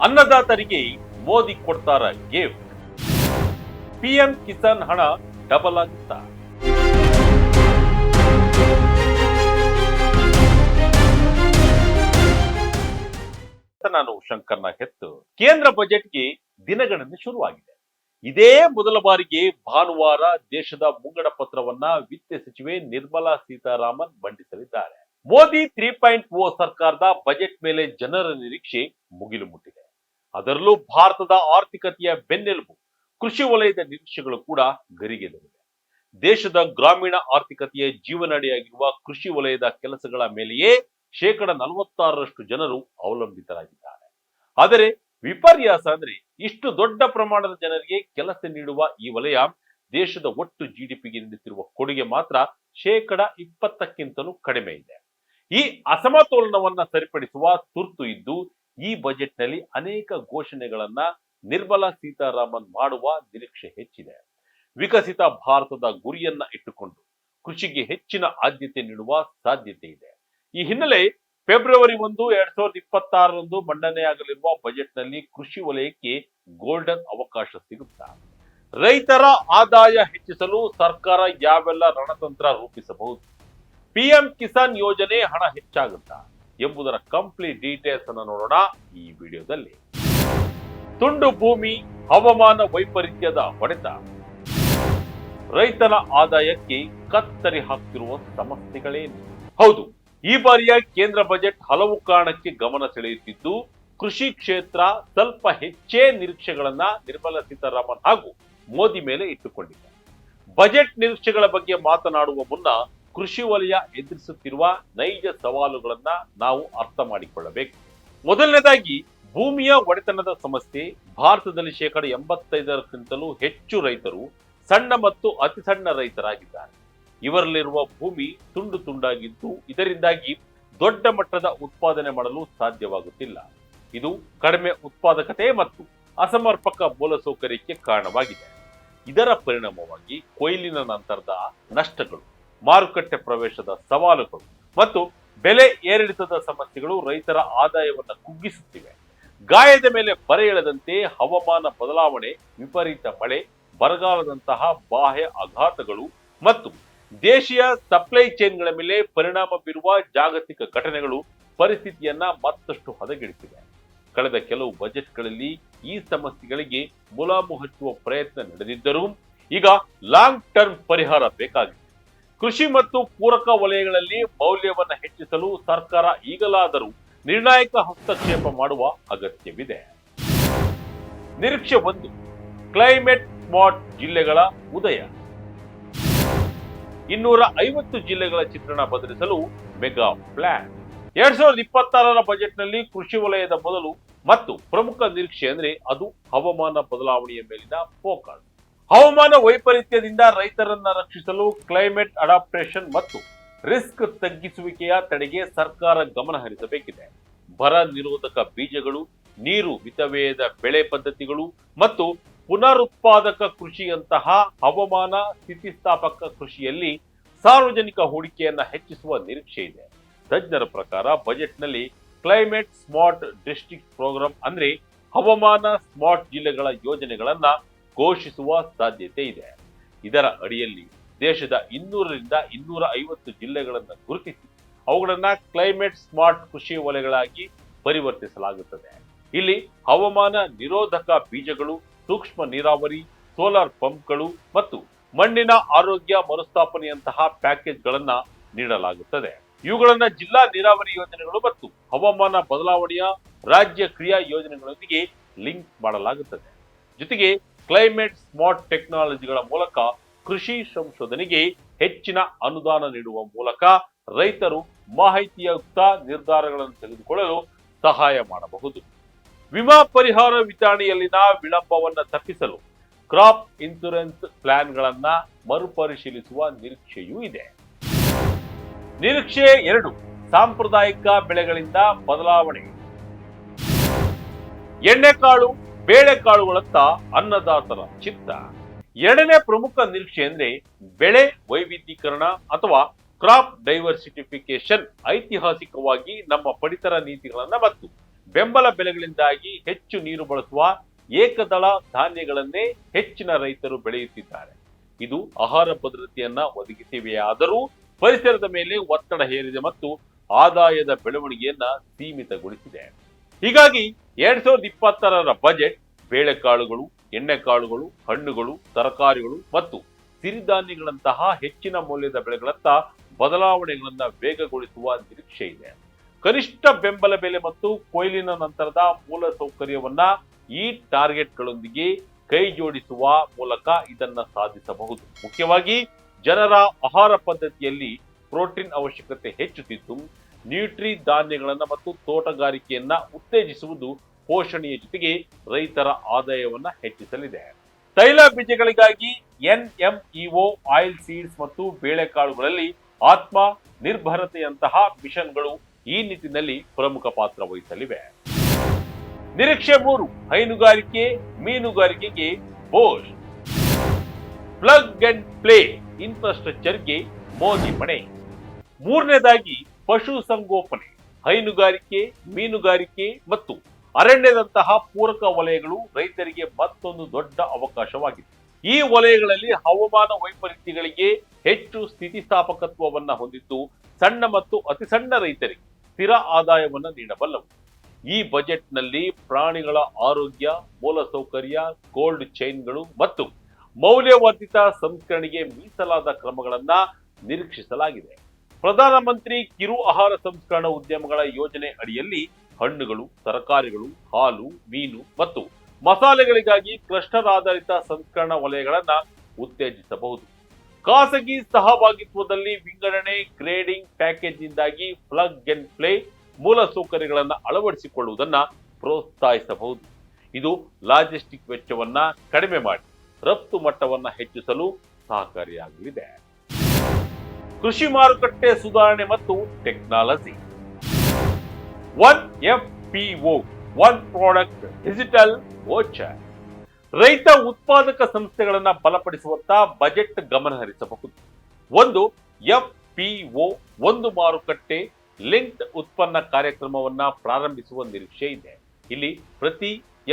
ಅನ್ನದಾತರಿಗೆ ಮೋದಿ ಕೊಡ್ತಾರ gift. PM Kisan ಹಣ double ಆಗುತ್ತಾ? ನಾನು ಶಂಕರ್ನ ಹೆತ್ತು. ಕೇಂದ್ರ ಬಜೆಟ್ಗೆ ದಿನಗಣನೆ ಶುರುವಾಗಿದೆ. ಇದೇ ಮೊದಲ ಬಾರಿಗೆ ಭಾನುವಾರ ದೇಶದ ಮುಂಗಡ ಪತ್ರವನ್ನ ವಿತ್ತ ಸಚಿವೆ ನಿರ್ಮಲಾ ಸೀತಾರಾಮನ್ ಮಂಡಿಸಲಿದ್ದಾರೆ. ಮೋದಿ 3.0 ಸರ್ಕಾರದ ಬಜೆಟ್ ಮೇಲೆ ಜನರ ನಿರೀಕ್ಷೆ ಮುಗಿಲು ಮುಟ್ಟಿದೆ. ಅದರಲ್ಲೂ ಭಾರತದ ಆರ್ಥಿಕತೆಯ ಬೆನ್ನೆಲುಬು ಕೃಷಿ ವಲಯದ ನಿರೀಕ್ಷೆಗಳು ಕೂಡ ಗರಿಗೆದರಿವೆ. ದೇಶದ ಗ್ರಾಮೀಣ ಆರ್ಥಿಕತೆಯ ಜೀವನಾಡಿಯಾಗಿರುವ ಕೃಷಿ ವಲಯದ ಕೆಲಸಗಳ ಮೇಲೆಯೇ 46% ಜನರು ಅವಲಂಬಿತರಾಗಿದ್ದಾರೆ. ಆದರೆ ವಿಪರ್ಯಾಸ ಅಂದ್ರೆ ಇಷ್ಟು ದೊಡ್ಡ ಪ್ರಮಾಣದ ಜನರಿಗೆ ಕೆಲಸ ನೀಡುವ ಈ ವಲಯ ದೇಶದ ಒಟ್ಟು ಜಿಡಿಪಿಗೆ ನೀಡುತ್ತಿರುವ ಕೊಡುಗೆ ಮಾತ್ರ 20%ಕ್ಕಿಂತಲೂ ಕಡಿಮೆ ಇದೆ. ಈ ಅಸಮತೋಲನವನ್ನ ಸರಿಪಡಿಸುವ ತುರ್ತು ಇದ್ದು ಈ ಬಜೆಟ್ನಲ್ಲಿ ಅನೇಕ ಘೋಷಣೆಗಳನ್ನ ನಿರ್ಮಲಾ ಸೀತಾರಾಮನ್ ಮಾಡುವ ನಿರೀಕ್ಷೆ ಹೆಚ್ಚಿದೆ. ವಿಕಸಿತ ಭಾರತದ ಗುರಿಯನ್ನ ಇಟ್ಟುಕೊಂಡು ಕೃಷಿಗೆ ಹೆಚ್ಚಿನ ಆದ್ಯತೆ ನೀಡುವ ಸಾಧ್ಯತೆ ಇದೆ. ಈ ಹಿನ್ನೆಲೆ ಫೆಬ್ರವರಿ 1, 2026 ಮಂಡನೆಯಾಗಲಿರುವ ಬಜೆಟ್ನಲ್ಲಿ ಕೃಷಿ ವಲಯಕ್ಕೆ ಗೋಲ್ಡನ್ ಅವಕಾಶ ಸಿಗುತ್ತಾ? ರೈತರ ಆದಾಯ ಹೆಚ್ಚಿಸಲು ಸರ್ಕಾರ ಯಾವೆಲ್ಲ ರಣತಂತ್ರ ರೂಪಿಸಬಹುದು? ಪಿಎಂ ಕಿಸಾನ್ ಯೋಜನೆ ಹಣ ಹೆಚ್ಚಾಗುತ್ತಾ ಎಂಬುದರ ಕಂಪ್ಲೀಟ್ ಡೀಟೇಲ್ಸ್ ಅನ್ನು ನೋಡೋಣ ಈ ವಿಡಿಯೋದಲ್ಲಿ. ತುಂಡು ಭೂಮಿ, ಹವಾಮಾನ ವೈಪರೀತ್ಯದ ಹೊಡೆತ, ರೈತನ ಆದಾಯಕ್ಕೆ ಕತ್ತರಿ ಹಾಕ್ತಿರುವ ಸಮಸ್ಯೆಗಳೇನು? ಹೌದು, ಈ ಬಾರಿಯ ಕೇಂದ್ರ ಬಜೆಟ್ ಹಲವು ಕಾರಣಕ್ಕೆ ಗಮನ ಸೆಳೆಯುತ್ತಿದ್ದು ಕೃಷಿ ಕ್ಷೇತ್ರ ಸ್ವಲ್ಪ ಹೆಚ್ಚೇ ನಿರೀಕ್ಷೆಗಳನ್ನ ನಿರ್ಮಲಾ ಸೀತಾರಾಮನ್ ಹಾಗೂ ಮೋದಿ ಮೇಲೆ ಇಟ್ಟುಕೊಂಡಿದೆ. ಬಜೆಟ್ ನಿರೀಕ್ಷೆಗಳ ಬಗ್ಗೆ ಮಾತನಾಡುವ ಮುನ್ನ ಕೃಷಿ ವಲಯ ಎದುರಿಸುತ್ತಿರುವ ನೈಜ ಸವಾಲುಗಳನ್ನ ನಾವು ಅರ್ಥ ಮಾಡಿಕೊಳ್ಳಬೇಕು. ಮೊದಲನೇದಾಗಿ ಭೂಮಿಯ ಒಡೆತನದ ಸಮಸ್ಯೆ. ಭಾರತದಲ್ಲಿ 85%ಕ್ಕಿಂತಲೂ ಹೆಚ್ಚು ರೈತರು ಸಣ್ಣ ಮತ್ತು ಅತಿ ಸಣ್ಣ ರೈತರಾಗಿದ್ದಾರೆ. ಇವರಲ್ಲಿರುವ ಭೂಮಿ ತುಂಡು ತುಂಡಾಗಿದ್ದು ಇದರಿಂದಾಗಿ ದೊಡ್ಡ ಮಟ್ಟದ ಉತ್ಪಾದನೆ ಮಾಡಲು ಸಾಧ್ಯವಾಗುತ್ತಿಲ್ಲ. ಇದು ಕಡಿಮೆ ಉತ್ಪಾದಕತೆ ಮತ್ತು ಅಸಮರ್ಪಕ ಮೂಲಸೌಕರ್ಯಕ್ಕೆ ಕಾರಣವಾಗಿದೆ. ಇದರ ಪರಿಣಾಮವಾಗಿ ಕೊಯ್ಲಿನ ನಂತರದ ನಷ್ಟಗಳು, ಮಾರುಕಟ್ಟೆ ಪ್ರವೇಶದ ಸವಾಲುಗಳು ಮತ್ತು ಬೆಲೆ ಏರಿಳಿತದ ಸಮಸ್ಯೆಗಳು ರೈತರ ಆದಾಯವನ್ನು ಕುಗ್ಗಿಸುತ್ತಿವೆ. ಗಾಯದ ಮೇಲೆ ಬರೆ ಎಳೆದಂತೆ ಹವಾಮಾನ ಬದಲಾವಣೆ, ವಿಪರೀತ ಮಳೆ, ಬರಗಾಲದಂತಹ ಬಾಹ್ಯ ಆಘಾತಗಳು ಮತ್ತು ದೇಶೀಯ ಸಪ್ಲೈ ಚೈನ್ಗಳ ಮೇಲೆ ಪರಿಣಾಮ ಬೀರುವ ಜಾಗತಿಕ ಘಟನೆಗಳು ಪರಿಸ್ಥಿತಿಯನ್ನ ಮತ್ತಷ್ಟು ಹದಗೆಡಿಸಿವೆ. ಕಳೆದ ಕೆಲವು ಬಜೆಟ್ಗಳಲ್ಲಿ ಈ ಸಮಸ್ಯೆಗಳಿಗೆ ಮುಲಾಮು ಹಚ್ಚುವ ಪ್ರಯತ್ನ ನಡೆದಿದ್ದರೂ ಈಗ ಲಾಂಗ್ ಟರ್ಮ್ ಪರಿಹಾರ ಬೇಕಾಗಿದೆ. ಕೃಷಿ ಮತ್ತು ಪೂರಕ ವಲಯಗಳಲ್ಲಿ ಮೌಲ್ಯವನ್ನು ಹೆಚ್ಚಿಸಲು ಸರ್ಕಾರ ಈಗಲಾದರೂ ನಿರ್ಣಾಯಕ ಹಸ್ತಕ್ಷೇಪ ಮಾಡುವ ಅಗತ್ಯವಿದೆ. ನಿರೀಕ್ಷೆ 1, ಕ್ಲೈಮೇಟ್ ಸ್ಮಾರ್ಟ್ ಜಿಲ್ಲೆಗಳ ಉದಯ. 250 ಜಿಲ್ಲೆಗಳ ಚಿತ್ರಣ ಬದಲಿಸಲು ಮೆಗಾ ಪ್ಲಾನ್. 2026ರ ಬಜೆಟ್ನಲ್ಲಿ ಕೃಷಿ ವಲಯದ ಮೊದಲು ಮತ್ತು ಪ್ರಮುಖ ನಿರೀಕ್ಷೆ ಅಂದ್ರೆ ಅದು ಹವಾಮಾನ ಬದಲಾವಣೆಯ ಮೇಲಿನ ಫೋಕಸ್. ಹವಾಮಾನ ವೈಪರೀತ್ಯದಿಂದ ರೈತರನ್ನ ರಕ್ಷಿಸಲು ಕ್ಲೈಮೇಟ್ ಅಡಾಪ್ಟೇಷನ್ ಮತ್ತು ರಿಸ್ಕ್ ತಗ್ಗಿಸುವಿಕೆಯ ತಡೆಗೆ ಸರ್ಕಾರ ಗಮನ ಹರಿಸಬೇಕಿದೆ. ಬರ ನಿರೋಧಕ ಬೀಜಗಳು, ನೀರು ಮಿತವ್ಯಯದ ಬೆಳೆ ಪದ್ಧತಿಗಳು ಮತ್ತು ಪುನರುತ್ಪಾದಕ ಕೃಷಿಯಂತಹ ಹವಾಮಾನ ಸ್ಥಿತಿಸ್ಥಾಪಕ ಕೃಷಿಯಲ್ಲಿ ಸಾರ್ವಜನಿಕ ಹೂಡಿಕೆಯನ್ನ ಹೆಚ್ಚಿಸುವ ನಿರೀಕ್ಷೆ ಇದೆ. ತಜ್ಞರ ಪ್ರಕಾರ ಬಜೆಟ್ನಲ್ಲಿ ಕ್ಲೈಮೇಟ್ ಸ್ಮಾರ್ಟ್ ಡಿಸ್ಟ್ರಿಕ್ಟ್ ಪ್ರೋಗ್ರಾಂ ಅಂದ್ರೆ ಹವಾಮಾನ ಸ್ಮಾರ್ಟ್ ಜಿಲ್ಲೆಗಳ ಯೋಜನೆಗಳನ್ನ ಘೋಷಿಸುವ ಸಾಧ್ಯತೆ ಇದೆ. ಇದರ ಅಡಿಯಲ್ಲಿ ದೇಶದ 200ರಿಂದ 250 ಜಿಲ್ಲೆಗಳನ್ನು ಗುರುತಿಸಿ ಅವುಗಳನ್ನ ಕ್ಲೈಮೇಟ್ ಸ್ಮಾರ್ಟ್ ಕೃಷಿ ವಲಯಗಳಾಗಿ ಪರಿವರ್ತಿಸಲಾಗುತ್ತದೆ. ಇಲ್ಲಿ ಹವಾಮಾನ ನಿರೋಧಕ ಬೀಜಗಳು, ಸೂಕ್ಷ್ಮ ನೀರಾವರಿ, ಸೋಲಾರ್ ಪಂಪ್ಗಳು ಮತ್ತು ಮಣ್ಣಿನ ಆರೋಗ್ಯ ಮರುಸ್ಥಾಪನೆಯಂತಹ ಪ್ಯಾಕೇಜ್ಗಳನ್ನ ನೀಡಲಾಗುತ್ತದೆ. ಇವುಗಳನ್ನ ಜಿಲ್ಲಾ ನೀರಾವರಿ ಯೋಜನೆಗಳು ಮತ್ತು ಹವಾಮಾನ ಬದಲಾವಣೆಯ ರಾಜ್ಯ ಕ್ರಿಯಾ ಯೋಜನೆಗಳೊಂದಿಗೆ ಲಿಂಕ್ ಮಾಡಲಾಗುತ್ತದೆ. ಜೊತೆಗೆ ಕ್ಲೈಮೇಟ್ ಸ್ಮಾರ್ಟ್ ಟೆಕ್ನಾಲಜಿಗಳ ಮೂಲಕ ಕೃಷಿ ಸಂಶೋಧನೆಗೆ ಹೆಚ್ಚಿನ ಅನುದಾನ ನೀಡುವ ಮೂಲಕ ರೈತರು ಮಾಹಿತಿಯುಕ್ತ ನಿರ್ಧಾರಗಳನ್ನು ತೆಗೆದುಕೊಳ್ಳಲು ಸಹಾಯ ಮಾಡಬಹುದು. ವಿಮಾ ಪರಿಹಾರ ವಿತರಣೆಯಲ್ಲಿನ ವಿಳಂಬವನ್ನು ತಪ್ಪಿಸಲು ಕ್ರಾಪ್ ಇನ್ಶೂರೆನ್ಸ್ ಪ್ಲಾನ್ಗಳನ್ನ ಮರುಪರಿಶೀಲಿಸುವ ನಿರೀಕ್ಷೆಯೂ ಇದೆ. ನಿರೀಕ್ಷೆ 2, ಸಾಂಪ್ರದಾಯಿಕ ಬೆಳೆಗಳಿಂದ ಬದಲಾವಣೆ. ಎಣ್ಣೆಕಾಳು, ಬೇಳೆಕಾಳುಗಳತ್ತ ಅನ್ನದಾತರ ಚಿತ್ತ. ಎರಡನೇ ಪ್ರಮುಖ ನಿರೀಕ್ಷೆ ಅಂದ್ರೆ ಬೆಳೆ ವೈವಿಧ್ಯೀಕರಣ ಅಥವಾ ಕ್ರಾಪ್ ಡೈವರ್ಸಿಫಿಕೇಶನ್. ಐತಿಹಾಸಿಕವಾಗಿ ನಮ್ಮ ಪಡಿತರ ನೀತಿಗಳನ್ನ ಮತ್ತು ಬೆಂಬಲ ಬೆಲೆಗಳಿಂದಾಗಿ ಹೆಚ್ಚು ನೀರು ಬಳಸುವ ಏಕದಳ ಧಾನ್ಯಗಳನ್ನೇ ಹೆಚ್ಚಿನ ರೈತರು ಬೆಳೆಯುತ್ತಿದ್ದಾರೆ. ಇದು ಆಹಾರ ಭದ್ರತೆಯನ್ನ ಒದಗಿಸಿವೆಯಾದರೂ ಪರಿಸರದ ಮೇಲೆ ಒತ್ತಡ ಹೇರಿದೆ ಮತ್ತು ಆದಾಯದ ಬೆಳವಣಿಗೆಯನ್ನ ಸೀಮಿತಗೊಳಿಸಿದೆ. ಹೀಗಾಗಿ 2020ರ ಬಜೆಟ್ ಬೇಳೆಕಾಳುಗಳು, ಎಣ್ಣೆಕಾಳುಗಳು, ಹಣ್ಣುಗಳು, ತರಕಾರಿಗಳು ಮತ್ತು ಸಿರಿಧಾನ್ಯಗಳಂತಹ ಹೆಚ್ಚಿನ ಮೌಲ್ಯದ ಬೆಳೆಗಳತ್ತ ಬದಲಾವಣೆಗಳನ್ನ ವೇಗಗೊಳಿಸುವ ನಿರೀಕ್ಷೆ ಇದೆ. ಕನಿಷ್ಠ ಬೆಂಬಲ ಬೆಲೆ ಮತ್ತು ಕೊಯ್ಲಿನ ನಂತರದ ಮೂಲ ಸೌಕರ್ಯವನ್ನ ಈ ಟಾರ್ಗೆಟ್ಗಳೊಂದಿಗೆ ಕೈ ಜೋಡಿಸುವ ಮೂಲಕ ಇದನ್ನ ಸಾಧಿಸಬಹುದು. ಮುಖ್ಯವಾಗಿ ಜನರ ಆಹಾರ ಪದ್ಧತಿಯಲ್ಲಿ ಪ್ರೋಟೀನ್ ಅವಶ್ಯಕತೆ ಹೆಚ್ಚುತ್ತಿದ್ದು, ನ್ಯೂಟ್ರಿ ಧಾನ್ಯಗಳನ್ನ ಮತ್ತು ತೋಟಗಾರಿಕೆಯನ್ನ ಉತ್ತೇಜಿಸುವುದು ಪೋಷಣೆಯ ಜೊತೆಗೆ ರೈತರ ಆದಾಯವನ್ನ ಹೆಚ್ಚಿಸಲಿದೆ. ತೈಲ ಬೀಜಗಳಿಗಾಗಿ NMEO ಆಯಿಲ್ ಸೀಡ್ಸ್ ಮತ್ತು ಬೇಳೆಕಾಳುಗಳಲ್ಲಿ ಆತ್ಮ ನಿರ್ಭರತೆಯಂತಹ ಮಿಷನ್ಗಳು ಈ ನಿಟ್ಟಿನಲ್ಲಿ ಪ್ರಮುಖ ಪಾತ್ರ ವಹಿಸಲಿವೆ. ನಿರೀಕ್ಷೆ 3, ಹೈನುಗಾರಿಕೆ ಮೀನುಗಾರಿಕೆಗೆ ಬೋಸ್ಟ್. ಪ್ಲಗ್ ಅಂಡ್ ಪ್ಲೇ ಇನ್ಫ್ರಾಸ್ಟ್ರಕ್ಚರ್ಗೆ ಮೋದಿ ಮಣೆ. ಮೂರನೇದಾಗಿ ಪಶು ಸಂಗೋಪನೆ, ಹೈನುಗಾರಿಕೆ, ಮೀನುಗಾರಿಕೆ ಮತ್ತು ಅರಣ್ಯದಂತಹ ಪೂರಕ ವಲಯಗಳು ರೈತರಿಗೆ ಮತ್ತೊಂದು ದೊಡ್ಡ ಅವಕಾಶವಾಗಿದೆ. ಈ ವಲಯಗಳಲ್ಲಿ ಹವಾಮಾನ ವೈಪರೀತ್ಯಗಳಿಗೆ ಹೆಚ್ಚು ಸ್ಥಿತಿಸ್ಥಾಪಕತ್ವವನ್ನ ಹೊಂದಿದ್ದು ಸಣ್ಣ ಮತ್ತು ಅತಿ ಸಣ್ಣ ರೈತರಿಗೆ ಸ್ಥಿರ ಆದಾಯವನ್ನ ನೀಡಬಲ್ಲವು. ಈ ಬಜೆಟ್ನಲ್ಲಿ ಪ್ರಾಣಿಗಳ ಆರೋಗ್ಯ, ಮೂಲಸೌಕರ್ಯ, ಕೋಲ್ಡ್ ಚೈನ್ಗಳು ಮತ್ತು ಮೌಲ್ಯವರ್ಧಿತ ಸಂಸ್ಕರಣೆಗೆ ಮೀಸಲಾದ ಕ್ರಮಗಳನ್ನ ನಿರೀಕ್ಷಿಸಲಾಗಿದೆ. ಪ್ರಧಾನಮಂತ್ರಿ ಕಿರು ಆಹಾರ ಸಂಸ್ಕರಣಾ ಉದ್ಯಮಗಳ ಯೋಜನೆ ಅಡಿಯಲ್ಲಿ ಹಣ್ಣುಗಳು, ತರಕಾರಿಗಳು, ಹಾಲು, ಮೀನು ಮತ್ತು ಮಸಾಲೆಗಳಿಗಾಗಿ ಕ್ಲಸ್ಟರ್ ಆಧಾರಿತ ಸಂಸ್ಕರಣಾ ವಲಯಗಳನ್ನ ಉತ್ತೇಜಿಸಬಹುದು. ಖಾಸಗಿ ಸಹಭಾಗಿತ್ವದಲ್ಲಿ ವಿಂಗಡಣೆ, ಗ್ರೇಡಿಂಗ್, ಪ್ಯಾಕೇಜ್ನಿಂದಾಗಿ ಪ್ಲಗ್ ಅಂಡ್ ಪ್ಲೇ ಮೂಲಸೌಕರ್ಯಗಳನ್ನು ಅಳವಡಿಸಿಕೊಳ್ಳುವುದನ್ನು ಪ್ರೋತ್ಸಾಹಿಸಬಹುದು. ಇದು ಲಾಜಿಸ್ಟಿಕ್ ವೆಚ್ಚವನ್ನ ಕಡಿಮೆ ಮಾಡಿ ರಫ್ತು ಮಟ್ಟವನ್ನ ಹೆಚ್ಚಿಸಲು ಸಹಕಾರಿಯಾಗಲಿದೆ. ಕೃಷಿ ಮಾರುಕಟ್ಟೆ ಸುಧಾರಣೆ ಮತ್ತು technology. 1FPO, one product digital voucher. ರೈತ ಉತ್ಪಾದಕ ಸಂಸ್ಥೆಗಳನ್ನ ಬಲಪಡಿಸುವತ್ತ ಬಜೆಟ್ ಗಮನ ಹರಿಸಬಹುದು. ಒಂದು FPO, ಒಂದು ಮಾರುಕಟ್ಟೆ ಲಿಂಕ್ಡ್ ಉತ್ಪನ್ನ ಕಾರ್ಯಕ್ರಮವನ್ನ ಪ್ರಾರಂಭಿಸುವ ನಿರೀಕ್ಷೆ ಇದೆ. ಇಲ್ಲಿ ಪ್ರತಿ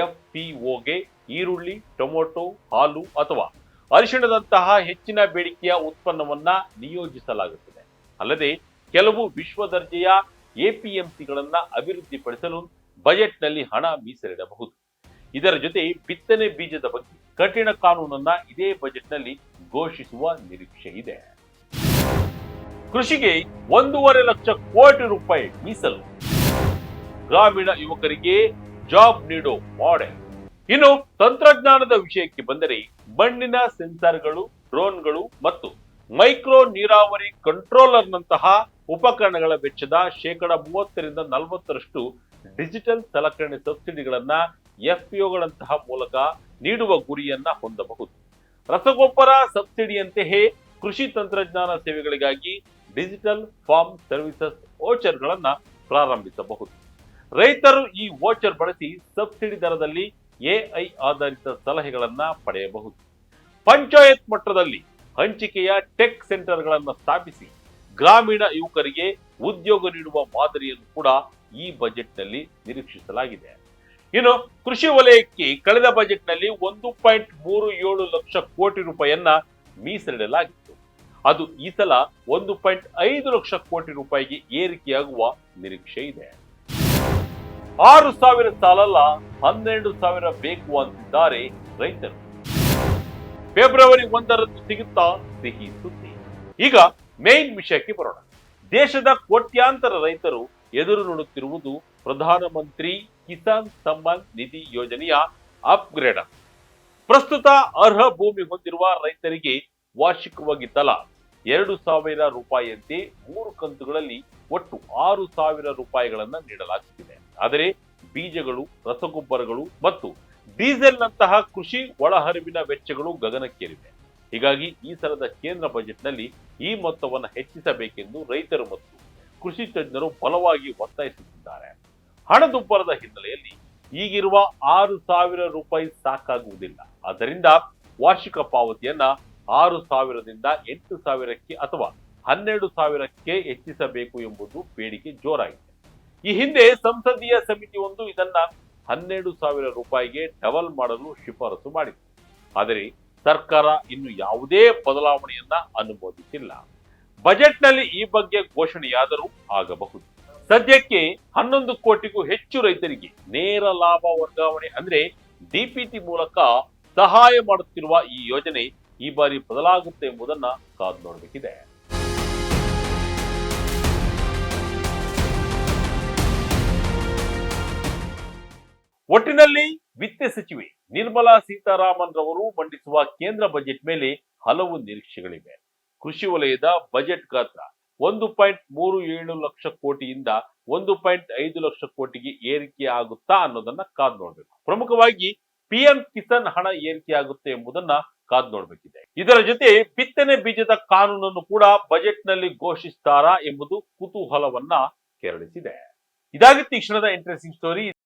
FPOಗೆ ಈರುಳ್ಳಿ, ಟೊಮೊಟೊ, ಹಾಲು ಅಥವಾ ಅರಿಶಿಣದಂತಹ ಹೆಚ್ಚಿನ ಬೇಡಿಕೆಯ ಉತ್ಪನ್ನವನ್ನ ನಿಯೋಜಿಸಲಾಗುತ್ತದೆ. ಅಲ್ಲದೆ ಕೆಲವು ವಿಶ್ವ ದರ್ಜೆಯ APMCಗಳನ್ನ ಅಭಿವೃದ್ಧಿಪಡಿಸಲು ಬಜೆಟ್ನಲ್ಲಿ ಹಣ ಮೀಸಲಿಡಬಹುದು. ಇದರ ಜೊತೆ ಬಿತ್ತನೆ ಬೀಜದ ಬಗ್ಗೆ ಕಠಿಣ ಕಾನೂನನ್ನ ಇದೇ ಬಜೆಟ್ನಲ್ಲಿ ಘೋಷಿಸುವ ನಿರೀಕ್ಷೆ ಇದೆ. ಕೃಷಿಗೆ 1.5 ಲಕ್ಷ ಕೋಟಿ ರೂಪಾಯಿ ಮೀಸಲು. ಗ್ರಾಮೀಣ ಯುವಕರಿಗೆ ಜಾಬ್ ನೀಡೋ ಮಾಡೆಲ್. ಇನ್ನು ತಂತ್ರಜ್ಞಾನದ ವಿಷಯಕ್ಕೆ ಬಂದರೆ ಮಣ್ಣಿನ ಸೆನ್ಸಾರ್ಗಳು, ಡ್ರೋನ್ಗಳು ಮತ್ತು ಮೈಕ್ರೋ ನೀರಾವರಿ ಕಂಟ್ರೋಲರ್ನಂತಹ ಉಪಕರಣಗಳ ವೆಚ್ಚದ 30% ರಿಂದ 40% ಡಿಜಿಟಲ್ ಸಲಕರಣೆ ಸಬ್ಸಿಡಿಗಳನ್ನ FPOಗಳಂತಹ ಮೂಲಕ ನೀಡುವ ಗುರಿಯನ್ನ ಹೊಂದಬಹುದು. ರಸಗೊಬ್ಬರ ಸಬ್ಸಿಡಿಯಂತೆಯೇ ಕೃಷಿ ತಂತ್ರಜ್ಞಾನ ಸೇವೆಗಳಿಗಾಗಿ ಡಿಜಿಟಲ್ ಫಾರ್ಮ್ ಸರ್ವಿಸಸ್ ವೋಚರ್ಗಳನ್ನ ಪ್ರಾರಂಭಿಸಬಹುದು. ರೈತರು ಈ ವೋಚರ್ ಬಳಸಿ ಸಬ್ಸಿಡಿ ದರದಲ್ಲಿ AI ಆಧಾರಿತ ಸಲಹೆಗಳನ್ನ ಪಡೆಯಬಹುದು. ಪಂಚಾಯತ್ ಮಟ್ಟದಲ್ಲಿ ಹಂಚಿಕೆಯ ಟೆಕ್ ಸೆಂಟರ್ಗಳನ್ನು ಸ್ಥಾಪಿಸಿ ಗ್ರಾಮೀಣ ಯುವಕರಿಗೆ ಉದ್ಯೋಗ ನೀಡುವ ಮಾದರಿಯನ್ನು ಕೂಡ ಈ ಬಜೆಟ್ನಲ್ಲಿ ನಿರೀಕ್ಷಿಸಲಾಗಿದೆ. ಇನ್ನು ಕೃಷಿ ವಲಯಕ್ಕೆ ಕಳೆದ ಬಜೆಟ್ನಲ್ಲಿ 1.37 ಲಕ್ಷ ಕೋಟಿ ರೂಪಾಯಿಯನ್ನ ಮೀಸಲಿಡಲಾಗಿತ್ತು. ಅದು ಈ ಸಲ 1.5 ಲಕ್ಷ ಕೋಟಿ ರೂಪಾಯಿಗೆ ಏರಿಕೆಯಾಗುವ ನಿರೀಕ್ಷೆ ಇದೆ. 6,000 ಸಾಲಲ್ಲ, 12,000 ಬೇಕು ಅಂತಿದ್ದಾರೆ ರೈತರು. ಫೆಬ್ರವರಿ 1ರಂದು ಸಿಗುತ್ತಾ ಸಿಹಿ ಸುದ್ದಿ. ಈಗ ಮೇನ್ ವಿಷಯಕ್ಕೆ ಬರೋಣ. ದೇಶದ ಕೋಟ್ಯಾಂತರ ರೈತರು ಎದುರು ನೋಡುತ್ತಿರುವುದು ಪ್ರಧಾನಮಂತ್ರಿ ಕಿಸಾನ್ ಸಮ್ಮಾನ್ ನಿಧಿ ಯೋಜನೆಯ ಅಪ್ಗ್ರೇಡ್. ಪ್ರಸ್ತುತ ಅರ್ಹ ಭೂಮಿ ಹೊಂದಿರುವ ರೈತರಿಗೆ ವಾರ್ಷಿಕವಾಗಿ ತಲಾ 2,000 ರೂಪಾಯಿಯಂತೆ 3 ಕಂತುಗಳಲ್ಲಿ ಒಟ್ಟು 6,000 ರೂಪಾಯಿಗಳನ್ನ ನೀಡಲಾಗುತ್ತಿದೆ. ಆದರೆ ಬೀಜಗಳು, ರಸಗೊಬ್ಬರಗಳು ಮತ್ತು ಡೀಸೆಲ್ನಂತಹ ಕೃಷಿ ಒಳಹರಿವಿನ ವೆಚ್ಚಗಳು ಗಗನಕ್ಕೇರಿವೆ. ಹೀಗಾಗಿ ಈ ಸಲದ ಕೇಂದ್ರ ಬಜೆಟ್ನಲ್ಲಿ ಈ ಮೊತ್ತವನ್ನು ಹೆಚ್ಚಿಸಬೇಕೆಂದು ರೈತರು ಮತ್ತು ಕೃಷಿ ತಜ್ಞರು ಬಲವಾಗಿ ಒತ್ತಾಯಿಸುತ್ತಿದ್ದಾರೆ. ಹಣದುಬ್ಬರದ ಹಿನ್ನೆಲೆಯಲ್ಲಿ ಈಗಿರುವ 6,000 ರೂಪಾಯಿ ಸಾಕಾಗುವುದಿಲ್ಲ. ಆದ್ದರಿಂದ ವಾರ್ಷಿಕ ಪಾವತಿಯನ್ನ 6,000ದಿಂದ 8,000ಕ್ಕೆ ಅಥವಾ 12,000ಕ್ಕೆ ಹೆಚ್ಚಿಸಬೇಕು ಎಂಬುದು ಬೇಡಿಕೆ ಜೋರಾಗಿದೆ. ಈ ಹಿಂದೆ ಸಂಸದೀಯ ಸಮಿತಿ ಒಂದು ಇದನ್ನ 12,000 ರೂಪಾಯಿಗೆ ಡಬಲ್ ಮಾಡಲು ಶಿಫಾರಸು ಮಾಡಿತ್ತು. ಆದರೆ ಸರ್ಕಾರ ಇನ್ನು ಯಾವುದೇ ಬದಲಾವಣೆಯನ್ನ ಅನುಮೋದಿಸಿಲ್ಲ. ಬಜೆಟ್ನಲ್ಲಿ ಈ ಬಗ್ಗೆ ಘೋಷಣೆಯಾದರೂ ಆಗಬಹುದು. ಸದ್ಯಕ್ಕೆ 11 ಕೋಟಿಗೂ ಹೆಚ್ಚು ರೈತರಿಗೆ ನೇರ ಲಾಭ ವರ್ಗಾವಣೆ ಅಂದ್ರೆ ಡಿಪಿಟಿ ಮೂಲಕ ಸಹಾಯ ಮಾಡುತ್ತಿರುವ ಈ ಯೋಜನೆ ಈ ಬಾರಿ ಬದಲಾಗುತ್ತೆ ಎಂಬುದನ್ನ ಕಾದು ನೋಡಬೇಕಿದೆ. ಒಟ್ಟಿನಲ್ಲಿ ವಿತ್ತ ಸಚಿವೆ ನಿರ್ಮಲಾ ಸೀತಾರಾಮನ್ ರವರು ಮಂಡಿಸುವ ಕೇಂದ್ರ ಬಜೆಟ್ ಮೇಲೆ ಹಲವು ನಿರೀಕ್ಷೆಗಳಿವೆ. ಕೃಷಿ ವಲಯದ ಬಜೆಟ್ ಗಾತ್ರ 1.37 ಲಕ್ಷ ಕೋಟಿಯಿಂದ 1.5 ಲಕ್ಷ ಕೋಟಿಗೆ ಏರಿಕೆ ಆಗುತ್ತಾ ಅನ್ನೋದನ್ನ ಕಾದು ನೋಡ್ಬೇಕು. ಪ್ರಮುಖವಾಗಿ ಪಿಎಂ ಕಿಸಾನ್ ಹಣ ಏರಿಕೆ ಆಗುತ್ತೆ ಎಂಬುದನ್ನ ಕಾದು ನೋಡ್ಬೇಕಿದೆ. ಇದರ ಜೊತೆ ಬಿತ್ತನೆ ಬೀಜದ ಕಾನೂನನ್ನು ಕೂಡ ಬಜೆಟ್ ನಲ್ಲಿ ಘೋಷಿಸ್ತಾರಾ ಎಂಬುದು ಕುತೂಹಲವನ್ನ ಕೆರಳಿಸಿದೆ. ಇದಾಗಿತ್ತು ಈ ಕ್ಷಣದ ಇಂಟ್ರೆಸ್ಟಿಂಗ್ ಸ್ಟೋರಿ.